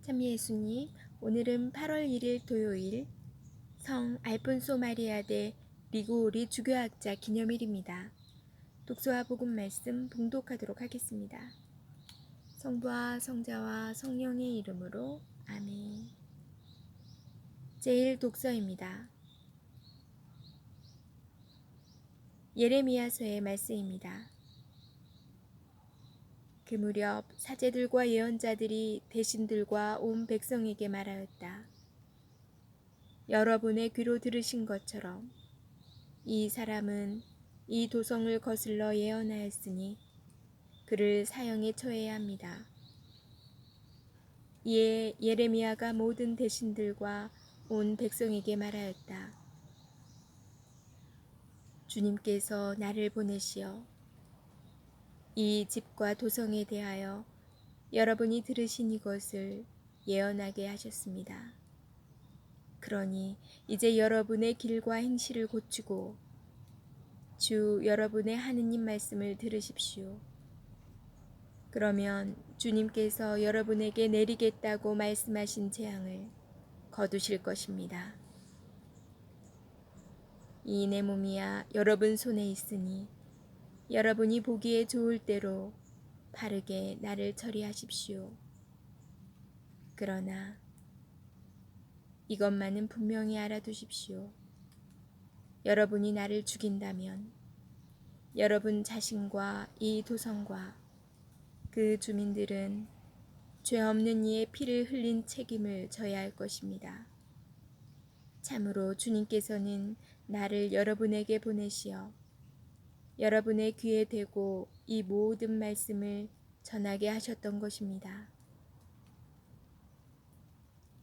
참 예수님, 오늘은 8월 1일 토요일 성 알폰소 마리아 대 리고오리 주교학자 기념일입니다. 독서와 복음 말씀 봉독하도록 하겠습니다. 성부와 성자와 성령의 이름으로 아멘. 제1 독서입니다. 예레미야서의 말씀입니다. 그 무렵 사제들과 예언자들이 대신들과 온 백성에게 말하였다. 여러분의 귀로 들으신 것처럼 이 사람은 이 도성을 거슬러 예언하였으니 그를 사형에 처해야 합니다. 이에 예레미야가 모든 대신들과 온 백성에게 말하였다. 주님께서 나를 보내시어 이 집과 도성에 대하여 여러분이 들으신 이것을 예언하게 하셨습니다. 그러니 이제 여러분의 길과 행실을 고치고 주 여러분의 하느님 말씀을 들으십시오. 그러면 주님께서 여러분에게 내리겠다고 말씀하신 재앙을 거두실 것입니다. 이 내 몸이야 여러분 손에 있으니 여러분이 보기에 좋을 대로 바르게 나를 처리하십시오. 그러나 이것만은 분명히 알아두십시오. 여러분이 나를 죽인다면 여러분 자신과 이 도성과 그 주민들은 죄 없는 이의 피를 흘린 책임을 져야 할 것입니다. 참으로 주님께서는 나를 여러분에게 보내시어 여러분의 귀에 대고 이 모든 말씀을 전하게 하셨던 것입니다.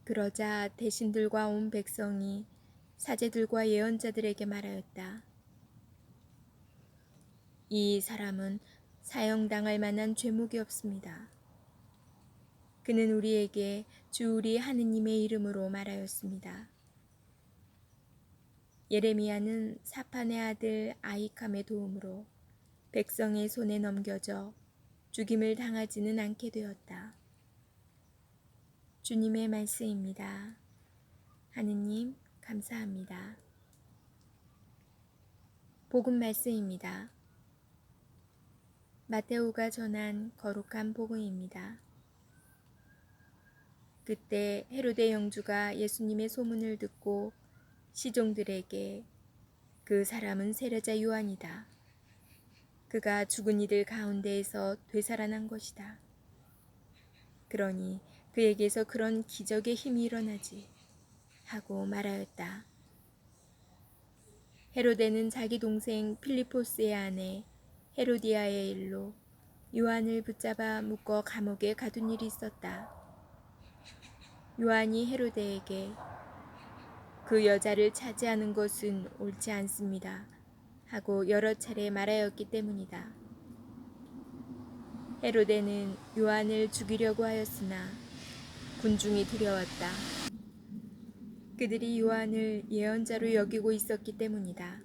그러자 대신들과 온 백성이 사제들과 예언자들에게 말하였다. 이 사람은 사형당할 만한 죄목이 없습니다. 그는 우리에게 주 우리 하느님의 이름으로 말하였습니다. 예레미야는 사판의 아들 아히캄의 도움으로 백성의 손에 넘겨져 죽임을 당하지는 않게 되었다. 주님의 말씀입니다. 하느님 감사합니다. 복음 말씀입니다. 마테오가 전한 거룩한 복음입니다. 그때 헤로데 영주가 예수님의 소문을 듣고 시종들에게 그 사람은 세례자 요한이다. 그가 죽은 이들 가운데에서 되살아난 것이다. 그러니 그에게서 그런 기적의 힘이 일어나지 하고 말하였다. 헤로데는 자기 동생 필리포스의 아내 헤로디아의 일로 요한을 붙잡아 묶어 감옥에 가둔 일이 있었다. 요한이 헤로데에게 그 여자를 차지하는 것은 옳지 않습니다 하고 여러 차례 말하였기 때문이다. 헤로데는 요한을 죽이려고 하였으나 군중이 두려웠다. 그들이 요한을 예언자로 여기고 있었기 때문이다.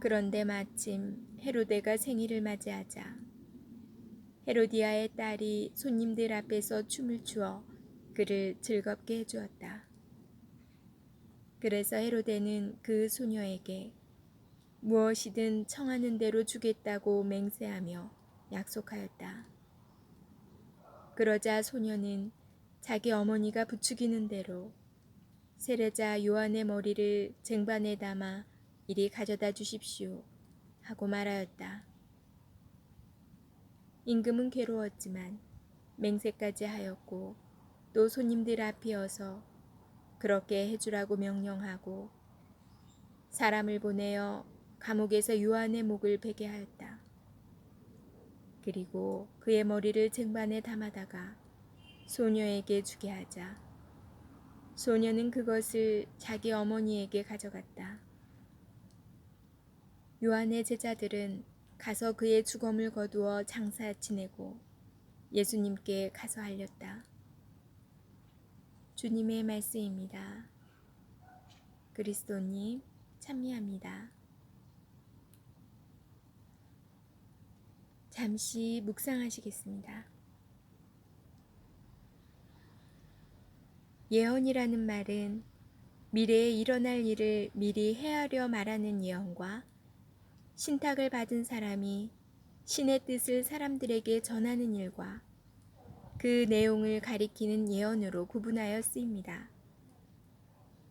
그런데 마침 헤로데가 생일을 맞이하자 헤로디아의 딸이 손님들 앞에서 춤을 추어 그를 즐겁게 해주었다. 그래서 헤로데는 그 소녀에게 무엇이든 청하는 대로 주겠다고 맹세하며 약속하였다. 그러자 소녀는 자기 어머니가 부추기는 대로 세례자 요한의 머리를 쟁반에 담아 이리 가져다 주십시오 하고 말하였다. 임금은 괴로웠지만 맹세까지 하였고 또 손님들 앞이어서 그렇게 해주라고 명령하고 사람을 보내어 감옥에서 요한의 목을 베게 하였다. 그리고 그의 머리를 쟁반에 담아다가 소녀에게 주게 하자 소녀는 그것을 자기 어머니에게 가져갔다. 요한의 제자들은 가서 그의 죽음을 거두어 장사 지내고 예수님께 가서 알렸다. 주님의 말씀입니다. 그리스도님 찬미합니다. 잠시 묵상하시겠습니다. 예언이라는 말은 미래에 일어날 일을 미리 헤아려 말하는 예언과 신탁을 받은 사람이 신의 뜻을 사람들에게 전하는 일과 그 내용을 가리키는 예언으로 구분하여 쓰입니다.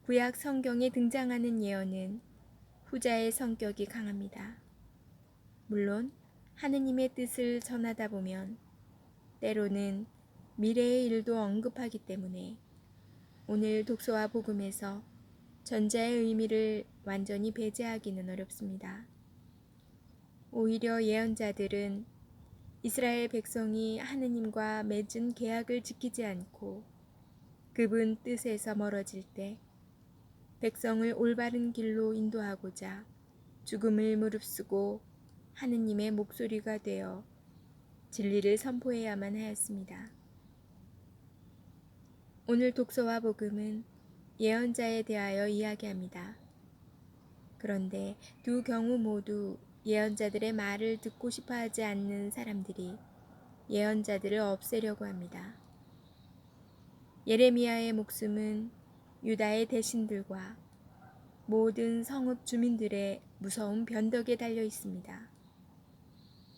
구약 성경에 등장하는 예언은 후자의 성격이 강합니다. 물론 하느님의 뜻을 전하다 보면 때로는 미래의 일도 언급하기 때문에 오늘 독서와 복음에서 전자의 의미를 완전히 배제하기는 어렵습니다. 오히려 예언자들은 이스라엘 백성이 하느님과 맺은 계약을 지키지 않고 그분 뜻에서 멀어질 때 백성을 올바른 길로 인도하고자 죽음을 무릅쓰고 하느님의 목소리가 되어 진리를 선포해야만 하였습니다. 오늘 독서와 복음은 예언자에 대하여 이야기합니다. 그런데 두 경우 모두 예언자들의 말을 듣고 싶어 하지 않는 사람들이 예언자들을 없애려고 합니다. 예레미야의 목숨은 유다의 대신들과 모든 성읍 주민들의 무서운 변덕에 달려 있습니다.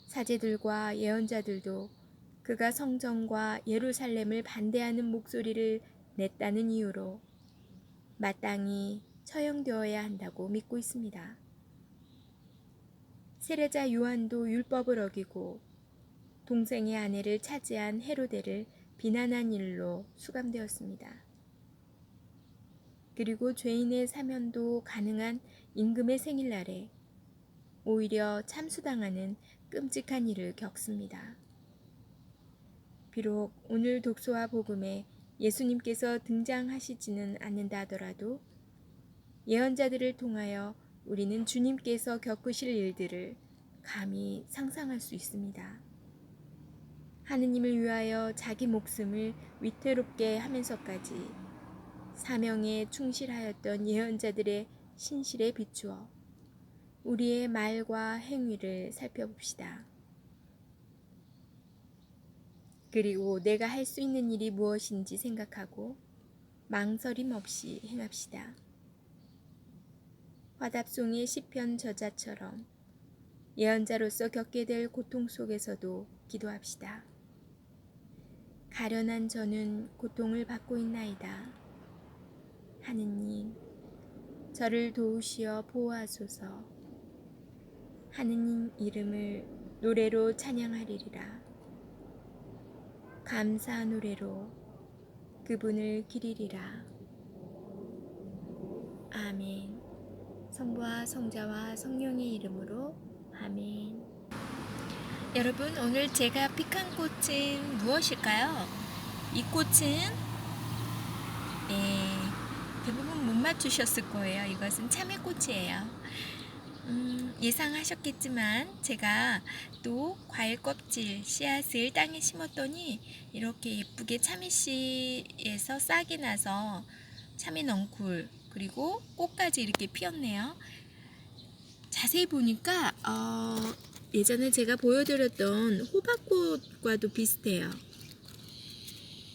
사제들과 예언자들도 그가 성전과 예루살렘을 반대하는 목소리를 냈다는 이유로 마땅히 처형되어야 한다고 믿고 있습니다. 세례자 요한도 율법을 어기고 동생의 아내를 차지한 헤로데를 비난한 일로 수감되었습니다. 그리고 죄인의 사면도 가능한 임금의 생일날에 오히려 참수당하는 끔찍한 일을 겪습니다. 비록 오늘 독서와 복음에 예수님께서 등장하시지는 않는다 하더라도 예언자들을 통하여 우리는 주님께서 겪으실 일들을 감히 상상할 수 있습니다. 하느님을 위하여 자기 목숨을 위태롭게 하면서까지 사명에 충실하였던 예언자들의 신실에 비추어 우리의 말과 행위를 살펴봅시다. 그리고 내가 할 수 있는 일이 무엇인지 생각하고 망설임 없이 행합시다. 화답송의 시편 저자처럼 예언자로서 겪게 될 고통 속에서도 기도합시다. 가련한 저는 고통을 받고 있나이다. 하느님, 저를 도우시어 보호하소서. 하느님 이름을 노래로 찬양하리리라. 감사 노래로 그분을 기리리라. 아멘. 성부와 성자와 성령의 이름으로 아멘. 여러분, 오늘 제가 픽한 꽃은 무엇일까요? 이 꽃은 대부분 못 맞추셨을 거예요. 이것은 참외꽃이에요. 예상하셨겠지만 제가 또 과일 껍질 씨앗을 땅에 심었더니 이렇게 예쁘게 참외씨에서 싹이 나서 참외 넝쿨 그리고 꽃까지 이렇게 피었네요. 자세히 보니까 예전에 제가 보여드렸던 호박꽃과도 비슷해요.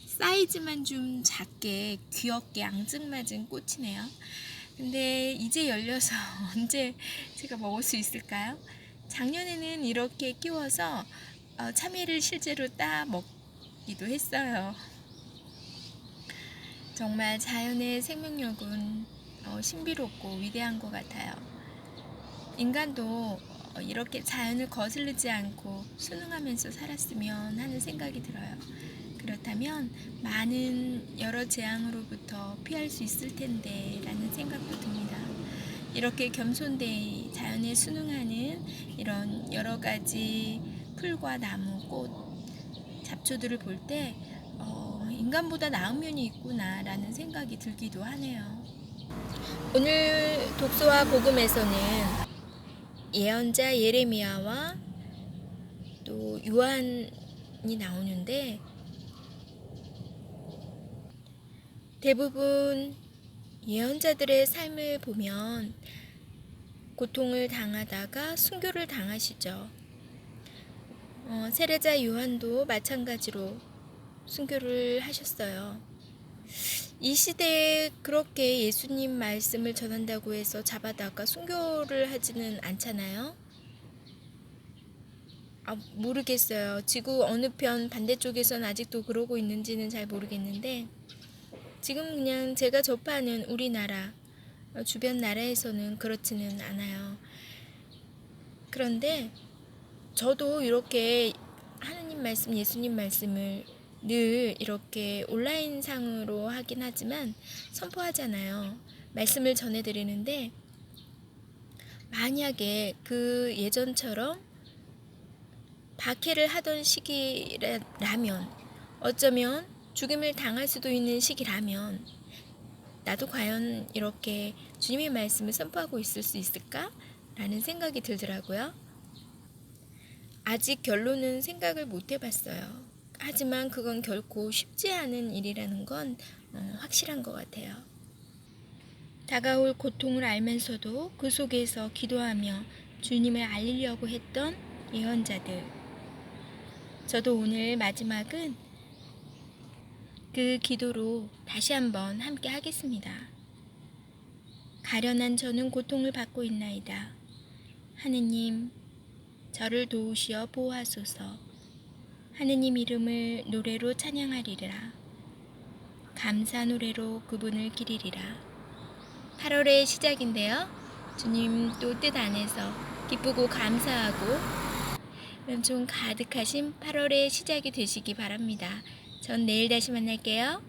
사이즈만 좀 작게 귀엽게 앙증맞은 꽃이네요. 근데 이제 열려서 언제 제가 먹을 수 있을까요? 작년에는 이렇게 키워서 참외를 실제로 따 먹기도 했어요. 정말 자연의 생명력은 신비롭고 위대한 것 같아요. 인간도 이렇게 자연을 거스르지 않고 순응하면서 살았으면 하는 생각이 들어요. 그렇다면 많은 여러 재앙으로부터 피할 수 있을 텐데 라는 생각도 듭니다. 이렇게 겸손되이 자연에 순응하는 이런 여러 가지 풀과 나무, 꽃, 잡초들을 볼 때 인간보다 나은 면이 있구나 라는 생각이 들기도 하네요. 오늘 독서와 복음에서는 예언자 예레미야와 또 요한이 나오는데 대부분 예언자들의 삶을 보면 고통을 당하다가 순교를 당하시죠. 세례자 요한도 마찬가지로 순교를 하셨어요. 이 시대에 그렇게 예수님 말씀을 전한다고 해서 잡아다가 순교를 하지는 않잖아요. 모르겠어요. 지구 어느 편 반대쪽에선 아직도 그러고 있는지는 잘 모르겠는데, 지금 그냥 제가 접하는 우리나라 주변 나라에서는 그렇지는 않아요. 그런데 저도 이렇게 하느님 말씀, 예수님 말씀을 늘 이렇게 온라인 상으로 하긴 하지만 선포하잖아요. 말씀을 전해드리는데, 만약에 그 예전처럼 박해를 하던 시기라면, 어쩌면 죽임을 당할 수도 있는 시기라면 나도 과연 이렇게 주님의 말씀을 선포하고 있을 수 있을까? 라는 생각이 들더라고요. 아직 결론은 생각을 못 해봤어요. 하지만 그건 결코 쉽지 않은 일이라는 건 확실한 것 같아요. 다가올 고통을 알면서도 그 속에서 기도하며 주님을 알리려고 했던 예언자들. 저도 오늘 마지막은 그 기도로 다시 한번 함께 하겠습니다. 가련한 저는 고통을 받고 있나이다. 하느님, 저를 도우시어 보호하소서. 하느님 이름을 노래로 찬양하리라. 감사 노래로 그분을 기리리라. 8월의 시작인데요. 주님 또 뜻 안에서 기쁘고 감사하고 은총 가득하신 8월의 시작이 되시기 바랍니다. 전 내일 다시 만날게요.